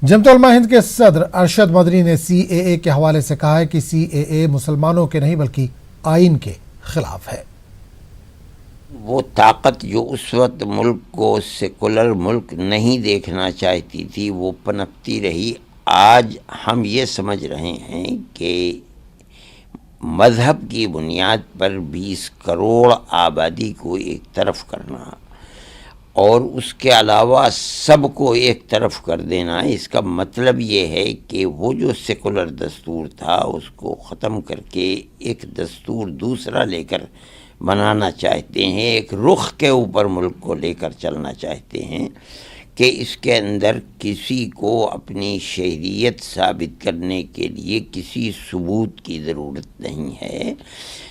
جمعیت علماء ہند کے صدر ارشد مدنی نے سی اے اے کے حوالے سے کہا ہے کہ سی اے اے مسلمانوں کے نہیں بلکہ آئین کے خلاف ہے۔ وہ طاقت جو اس وقت ملک کو سیکولر ملک نہیں دیکھنا چاہتی تھی وہ پنپتی رہی۔ آج ہم یہ سمجھ رہے ہیں کہ مذہب کی بنیاد پر 20 کروڑ آبادی کو ایک طرف کرنا اور اس کے علاوہ سب کو ایک طرف کر دینا، اس کا مطلب یہ ہے کہ وہ جو سیکولر دستور تھا اس کو ختم کر کے ایک دستور دوسرا لے کر بنانا چاہتے ہیں، ایک رخ کے اوپر ملک کو لے کر چلنا چاہتے ہیں کہ اس کے اندر کسی کو اپنی شہریت ثابت کرنے کے لیے کسی ثبوت کی ضرورت نہیں ہے۔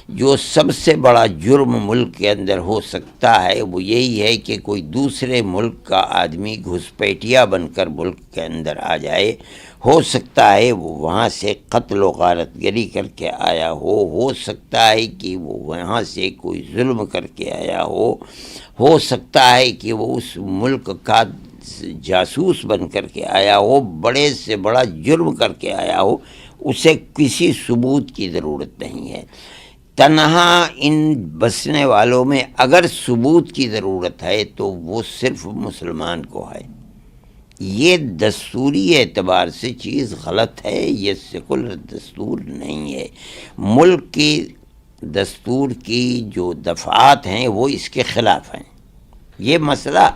جو سب سے بڑا جرم ملک کے اندر ہو سکتا ہے وہ یہی ہے کہ کوئی دوسرے ملک کا آدمی گھسپیٹیا بن کر ملک کے اندر آ جائے، ہو سکتا ہے وہ وہاں سے قتل و غارت گری کر کے آیا ہو سکتا ہے کہ وہ وہاں سے کوئی ظلم کر کے آیا ہو سکتا ہے کہ وہ اس ملک کا جاسوس بن کر کے آیا ہو، بڑے سے بڑا جرم کر کے آیا ہو، اسے کسی ثبوت کی ضرورت نہیں ہے۔ تنہا ان بسنے والوں میں اگر ثبوت کی ضرورت ہے تو وہ صرف مسلمان کو ہے۔ یہ دستوری اعتبار سے چیز غلط ہے، یہ سیکولر دستور نہیں ہے۔ ملک کی دستور کی جو دفعات ہیں وہ اس کے خلاف ہیں۔ یہ مسئلہ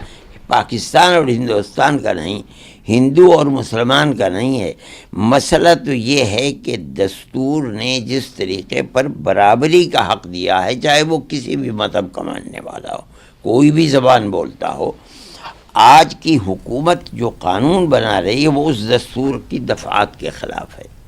پاکستان اور ہندوستان کا نہیں، ہندو اور مسلمان کا نہیں ہے۔ مسئلہ تو یہ ہے کہ دستور نے جس طریقے پر برابری کا حق دیا ہے، چاہے وہ کسی بھی مذہب کا ماننے والا ہو، کوئی بھی زبان بولتا ہو، آج کی حکومت جو قانون بنا رہی ہے وہ اس دستور کی دفعات کے خلاف ہے۔